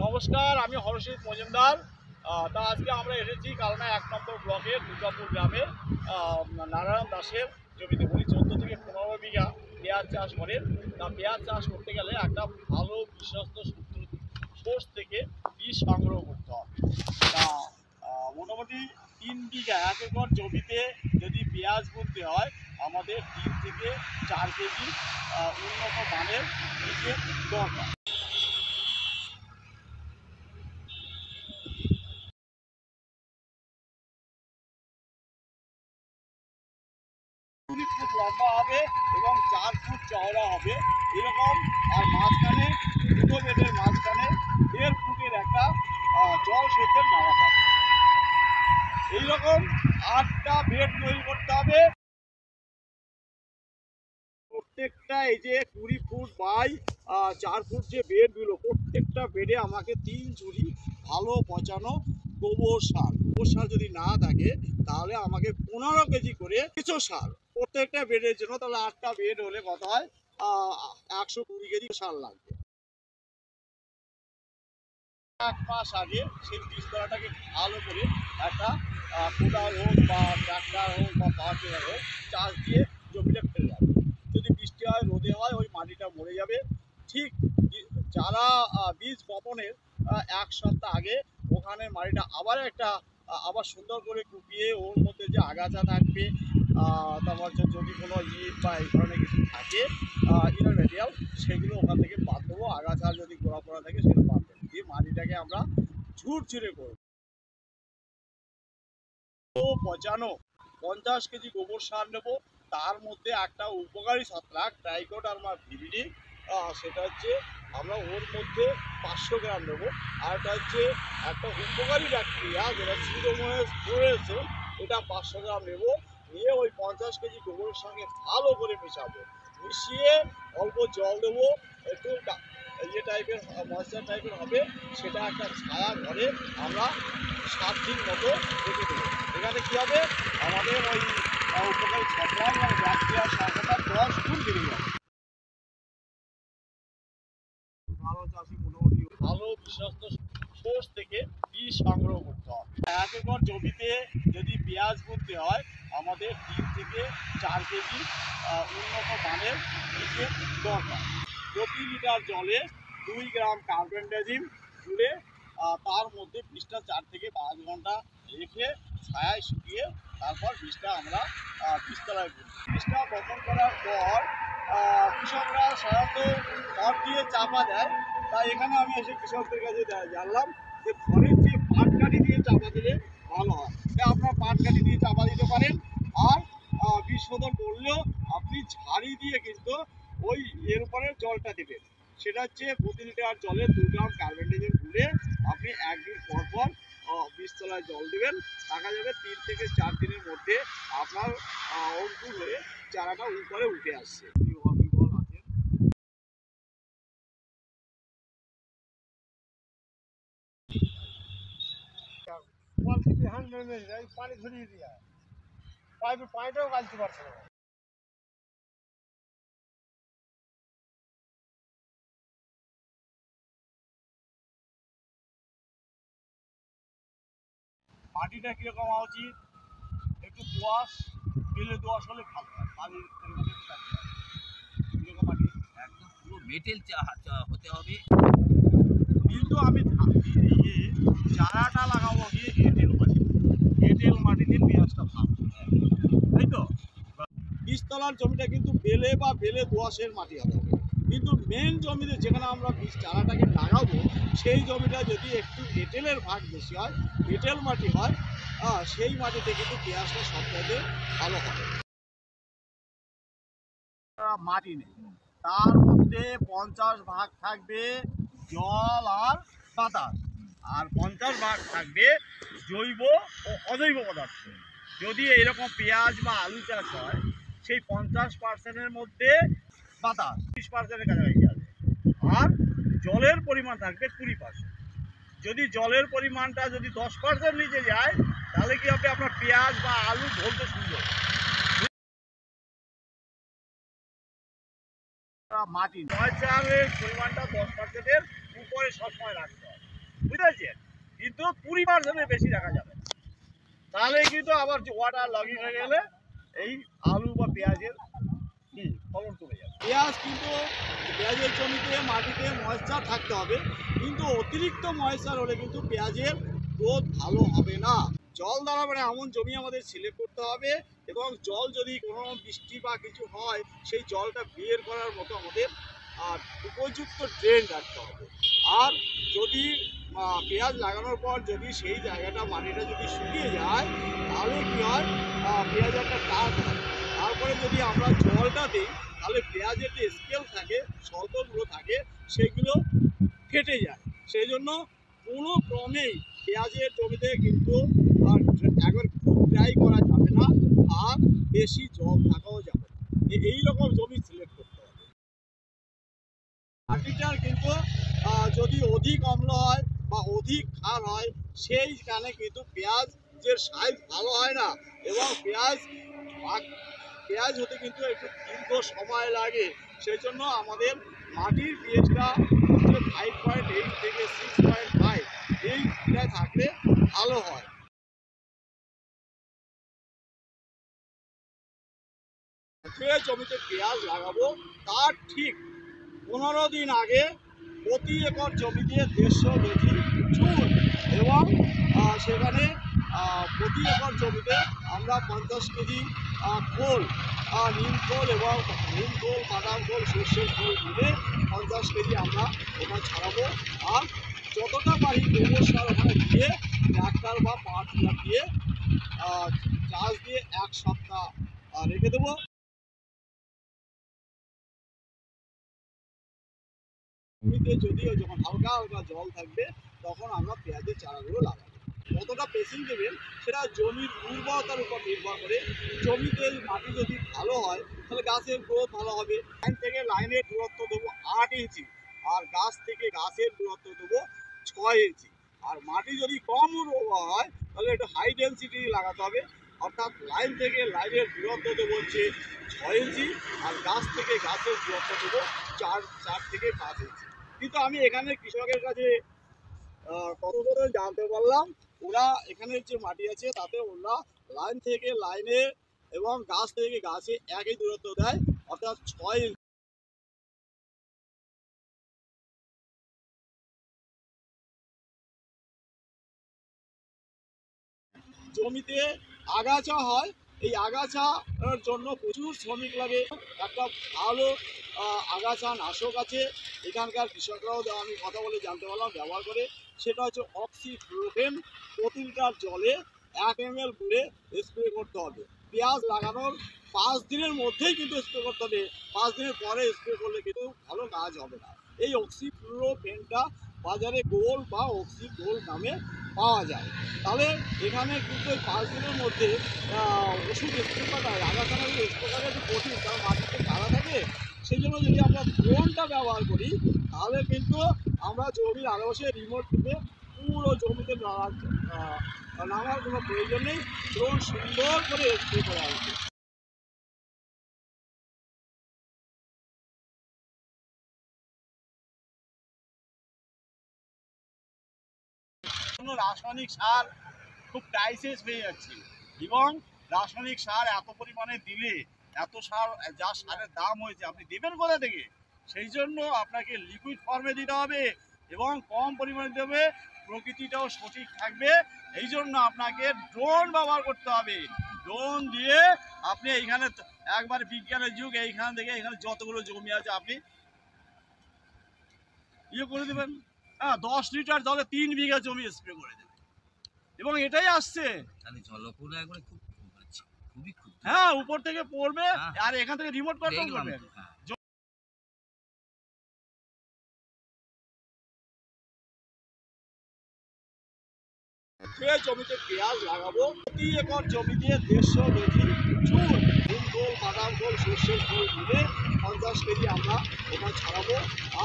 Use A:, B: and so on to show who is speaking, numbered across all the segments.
A: নমস্কার, আমি হরষিত মজুমদার। তা আজকে আমরা এসেছি কালনা ১ নম্বর ব্লকের দুর্গাপুর গ্রামের নারায়ণ দাসের জমিতে। উনি 14 থেকে 15 বিঘা পেঁয়াজ চাষ করেন। তা পেঁয়াজ চাষ করতে গেলে একটা ভালো বিশ্বস্ত সোর্স থেকে বীজ সংগ্রহ করতে হবে। তা মোটামুটি 3 বিঘা 1 একর জমিতে যদি পেঁয়াজ বুনতে হয় আমাদের 3 থেকে 4 কেজি উন্নত মানের বীজের দরকার। ফুট লম্বা হবে এবং 4 ফুট চওড়া হবে এরকম। আর মাঝখানে দুটো বেডের মাঝখানে 1.5 ফুটের একটা জল সেচের নালা থাকবে। এইরকম 8টা বেড তৈরি করতে হবে। প্রত্যেকটা এই যে 20 ফুট বাই 4 ফুট যে বেডগুলো, প্রত্যেকটা বেডে আমাকে 3 ঝুড়ি ভালো পচানো গোবর সার যদি না থাকে তাহলে আমাকে 15 কেজি করে কেঁচো সার প্রত্যেকটা বেডের জন্য। তাহলে 8টা বেড হলে কত হয়, 120 কেজি সার লাগবে। 1 মাস আগে সেই বীজতলাটাকে ভালো করে একটা কোদাল হোক বা ট্রাক্টর হোক বা পাওয়ার টিলার হোক চাষ দিয়ে জমিটা ফেলে যাবে। যদি বৃষ্টি হয়, রোদে হয়, ওই মাটিটা মরে যাবে। ঠিক যারা বীজ বপনের 1 সপ্তাহ আগে ওখানে মাটিটা আবার সুন্দর করে কুপিয়ে ওর মধ্যে যে আগাছা থাকবে, তারপর যদি কোনো ইট বা এই ধরনের কিছু থাকে ইনার ম্যাটেরিয়াল, সেগুলো ওখান থেকে বাদ দেবো। আগাছা যদি গোড়া পোড়া থাকে সেগুলো বাদ দেবো দিয়ে মাটিটাকে আমরা ঝুরঝুরে করবো। 50 কেজি গোবর সার নেবো। তার মধ্যে একটা উপকারী ছত্রাক ট্রাইকোডার্মা ভিরিডি, সেটা হচ্ছে আমরা ওর মধ্যে 500 গ্রাম নেবো। আর একটা হচ্ছে একটা উপকারী ব্যাকটেরিয়া যেটা সিউডোমোনাস ফ্লোরেসেন্স, এটা 500 গ্রাম নেবো। নিয়ে ওই 50 কেজি গোবরের সঙ্গে ভালো করে মেশাবো। মিশিয়ে অল্প জল দেবো, একটু ইয়ে টাইপের ময়েশ্চার টাইপের হবে। সেটা একটা ছায়া ঘরে আমরা 7 দিন মতো রেখে দেবো। এখানে কী হবে, আমাদের ওই উপকারী ছত্রাক এবং ব্যাকটেরিয়ার সংখ্যাটা 10 গুণ বেড়ে যাবে। ভালো চাষি মোটামুটি ভালো বিশ্বস্ত সোর্স থেকে বীজ সংগ্রহ করতে হবে। 1 একর জমিতে যদি পেঁয়াজ বুনতে হয় আমাদের 3 থেকে 4 কেজি উন্নত মানের বীজের দরকার। প্রতি লিটার জলে 2 গ্রাম কার্বেন্ডাজিম তুলে তার মধ্যে বীজটা 4 থেকে 5 ঘন্টা রেখে ছায়ায় শুকিয়ে তারপর বীজটা আমরা বীজতলায় বুনি। বীজটা বপন করার পর কৃষকরা সাধারণত খড় দিয়ে চাপা দেয়। তাই এখানে আমি এসে কৃষকদের কাছে জানলাম যে খড়ের যে পাটকাঠি দিয়ে চাপা দিলে ভালো হয়। আপনার পাটকাঠি দিয়ে চাপা দিতে পারেন। আর বীজ শোধন করলেও আপনি ঝাড়ি দিয়ে কিন্তু ওই এর উপরে জলটা দেবেন। সেটা হচ্ছে প্রতি লিটার জলে 2 গ্রাম কার্বেন্ডাজিম গুলে আপনি 1 দিন পর পর বীজতলায় জল দেবেন। দেখা যাবে 3 থেকে 4 দিনের মধ্যে আপনার অঙ্কুর হয়ে চারাটা উপরে উঠে আসছে। পানি ধরিয়ে দিয়ে পানিটাও গালতে পারছে না। মাটিটা কিরকম হওয়া উচিত, একটু দোআঁশ, বেলে দোআঁশ হলে ভালো হয়। বালির পরিমাণে একটু থাকতে হয়। এরকম মাটি
B: একদম পুরো মেটেল হতে হবে।
A: কিন্তু আমি চারাটা লাগাবো গিয়ে এঁটেল মাটিতে পেঁয়াজটা ভালো, তাই তো। বীজতলার জমিটা কিন্তু বেলে বা বেলে দোআঁশের মাটি হবে। কিন্তু মেন জমিতে যেখানে আমরা বীজ চারাটাকে লাগাবো সেই জমিটা যদি একটু এঁটেলের ভাগ বেশি হয়, এঁটেল মাটি হয়, সেই মাটিতে কিন্তু পেঁয়াজটা সবথেকে ভালো হবে। মাটি নেই, তার মধ্যে 50 ভাগ থাকবে জল আর বাতাস, আর 50 ভাগ থাকবে জৈব ও অজৈব পদার্থ। যদি এরকম পেঁয়াজ বা আলু চাষ হয় সেই 50%-এর মধ্যে বাতাস 30%-এর কাছাকাছি আছে, আর জলের পরিমাণ থাকবে 20%। যদি জলের পরিমাণটা যদি 10% নিচে যায় তাহলে কি হবে, আপনার পেঁয়াজ বা আলু ধরতে সুন্দর। মাটি ময়েশ্চারের পরিমাণটা 10%-এর উপরে সবসময় রাখতে হবে। বুঝতে পারছেন, কিন্তু 20% বেশি রাখা যাবে না। তাহলে কিন্তু আবার ওয়াটার লগিং হয়ে গেলে এই আলু বা পেঁয়াজের ফলন কমে যাবে। পেঁয়াজ কিন্তু পেঁয়াজের জমিতে মাটিতে ময়েশ্চার থাকতে হবে, কিন্তু অতিরিক্ত ময়েশ্চার হলে কিন্তু পেঁয়াজের গ্রোথ ভালো হবে না। জল দাঁড়াবে এমন জমি আমাদের সিলেক্ট করতে হবে, এবং জল যদি কোনো বৃষ্টি বা কিছু হয় সেই জলটা বের করার মতো আমাদের উপযুক্ত ড্রেন রাখতে হবে। আর যদি পেঁয়াজ লাগানোর পর যদি সেই জায়গাটা মাটিটা যদি শুকিয়ে যায়, তাহলে কী হয়, পেঁয়াজের একটা টান হয়। তারপরে যদি আমরা জলটা দিই, তাহলে পেঁয়াজের যে স্কেল থাকে, শল্কগুলো থাকে, সেগুলো ফেটে যায়। সেই জন্য কোনো ক্রমেই পেঁয়াজের জমিতে কিন্তু একবার খুব ড্রাই করা যাবে না, আর বেশি জল থাকাও যাবে না। এইরকম জমি সিলেক্ট করতে হবে। মাটিটার কিন্তু যদি অধিক অম্ল হয় বা অধিক ক্ষার হয়, সেইখানে কিন্তু পেঁয়াজের সাইজ ভালো হয় না, এবং পেঁয়াজ হতে কিন্তু একটু দীর্ঘ সময় লাগে। সেই জন্য আমাদের মাটির পিএইচটা 5.8 থেকে 6.5 এইটায় থাকলে ভালো হয়। যে জমিতে পেঁয়াজ লাগাবো তার ঠিক 15 দিন আগে প্রতি একর জমিতে 150 কেজি চুন, এবং সেখানে প্রতি একর জমিতে আমরা 50 কেজি খোল, নিম খোল এবং নিম খোল, বাদাম খোল, সর্ষের খোল মিলে 50 কেজি আমরা ওটা ছড়াবো। আর যতটা পারি গোবর সার ওখানে দিয়ে ট্রাক্টর বা পাওয়ার টিলার দিয়ে চাষ দিয়ে 1 সপ্তাহ রেখে দেবো। জমিতে যদিও যখন হালকা হালকা জল থাকবে, তখন আমরা পেঁয়াজের চারাগুলো লাগাবো। কতটা পেসিং দেবেন সেটা জমির উর্বরতার উপর নির্ভর করে। জমিতে মাটি যদি ভালো হয় তাহলে গাছের গ্রোথ ভালো হবে। লাইন থেকে লাইনের দূরত্ব দেবো 8 ইঞ্চি, আর গাছ থেকে গাছের দূরত্ব দেবো 6 ইঞ্চি। আর মাটি যদি কম উর্বর হয় তাহলে একটু হাই ডেন্সিটি লাগাতে হবে, অর্থাৎ লাইন থেকে লাইনের দূরত্ব দেবো হচ্ছে 6 ইঞ্চি, আর গাছ থেকে গাছের দূরত্ব দেবো 4 থেকে 5 ইঞ্চি। কিন্তু আমি এখানে কৃষকের কাছে কথোপকথন জানতে পারলাম, ওরা এখানের যে মাটি আছে তাতে ওরা লাইন থেকে লাইনে এবং গাছ থেকে গাছে একই দূরত্ব দেয়, অর্থাৎ 6 ইঞ্চি। জমিতে আগাছা হয়, এই আগাছার জন্য প্রচুর শ্রমিক লাগে। একটা ভালো আগাছা নাশক আছে, এখানকার কৃষকরাও আমি কথা বলে জানতে পারলাম ব্যবহার করে, সেটা হচ্ছে অক্সিফ্লোরোফেন। প্রতি লিটার জলে 1 ml করে স্প্রে করতে হবে। পেঁয়াজ লাগানোর 5 দিনের মধ্যেই কিন্তু স্প্রে করতে হবে, 5 দিনের পরে স্প্রে করলে কিন্তু ভালো কাজ হবে না। এই অক্সিফ্লোরোফেনটা বাজারে গোল বা অক্সি গোল নামে পাওয়া যায়। তাহলে এখানে কিন্তু ওই 5 দিনের মধ্যে ওষুধ স্প্রে করা, আগাছানাগুলো স্প্রে করা একটু কঠিন, কারণ মাটিতে কাদা থাকে। সেই জন্য যদি আমরা ড্রোনটা ব্যবহার করি, তাহলে কিন্তু আমরা জমির আশেপাশে রিমোট থেকে পুরো জমিতে নামার কোনো প্রয়োজন নেই, ড্রোন সুন্দর করে স্প্রে করে আসবে। রাসায়নিক সার খুব ক্রাইসিস হয়ে যাচ্ছে, এবং রাসায়নিক সার এত পরিমাণে দিলে, এত সার, যা সারের দাম হয়েছে, আপনি দেবেন কোথা থেকে? সেই জন্য আপনাকে লিকুইড ফর্মে দিতে হবে এবং কম পরিমাণে দেবে, প্রকৃতিটাও সঠিক থাকবে। এই জন্য আপনাকে ড্রোন ব্যবহার করতে হবে। ড্রোন দিয়ে আপনি এইখানে একবার বিজ্ঞানের যুগ, এইখান থেকে এখানে যতগুলো জমি আছে আপনি করে দেবেন। হ্যাঁ, 10 লিটার জলে 3 বিঘা জমি স্প্রে করে দেবেন, এবং এটাই আসছে। হ্যাঁ, উপর থেকে পড়বে, আর এখান থেকে রিমোট কন্ট্রোল করবে। যে জমিতে পেঁয়াজ লাগাবো প্রতি একর জমিতে 150 কেজি চুন, নিম খোল, বাদাম খোল, সর্ষের খোল মিলে 50 কেজি আমরা ওখানে ছড়াবো।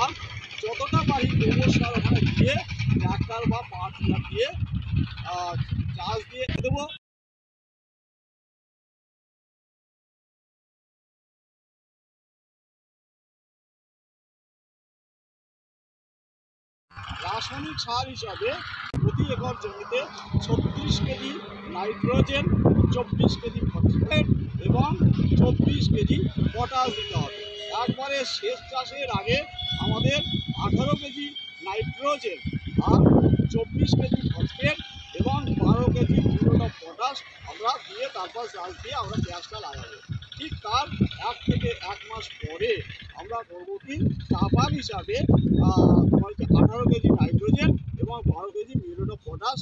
A: আর যতটা পারি গোবর সার ওখানে দিয়ে ট্রাক্টর বা পাওয়ার টিলার দিয়ে চাষ দিয়ে দেবো। রাসায়নিক সার হিসাবে প্রতি একর জমিতে 36 কেজি নাইট্রোজেন, 24 কেজি ফসফেট এবং 24 কেজি পটাশ দিতে হবে। একবারে শেষ চাষের আগে আমাদের 18 কেজি নাইট্রোজেন আর 24 কেজি ফসফেট এবং 12 কেজি মিউরেট অফ পটাশ আমরা দিয়ে তারপর চাষ দিয়ে আমরা পেঁয়াজটা লাগাবো। ঠিক তার 1 থেকে 1 মাস পরে আমরা করবো কি চাপান হিসাবে 18 কেজি নাইট্রোজেন এবং 12 কেজি মিউরেট অফ পটাশ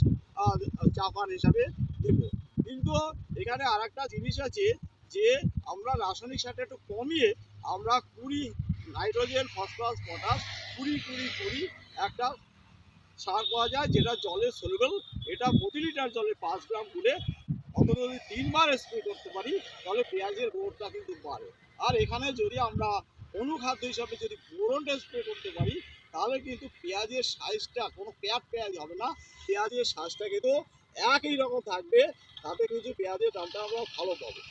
A: চাপান হিসাবে দেবো। কিন্তু এখানে আর একটা জিনিস আছে যে আমরা রাসায়নিক সারটা একটু কমিয়ে আমরা 20 নাইট্রোজেন, ফসফরাস, পটাশ 20 একটা সার পাওয়া যায় যেটা জলে সলুবেল। এটা প্রতি লিটার জলে 5 গ্রাম করে অন্তত যদি 3 বার স্প্রে করতে পারি তাহলে পেঁয়াজের গ্রোথটা কিন্তু বাড়ে। আর এখানে যদি আমরা অনুখাদ্য হিসাবে যদি বোরনটা স্প্রে করতে পারি তাহলে কিন্তু পেঁয়াজের সাইজটা কোনো পেঁয়াজ হবে না, পেঁয়াজের সাইজটা কিন্তু একই রকম থাকবে, তাতে কিন্তু পেঁয়াজের দামটা আমরা ভালো পাবো।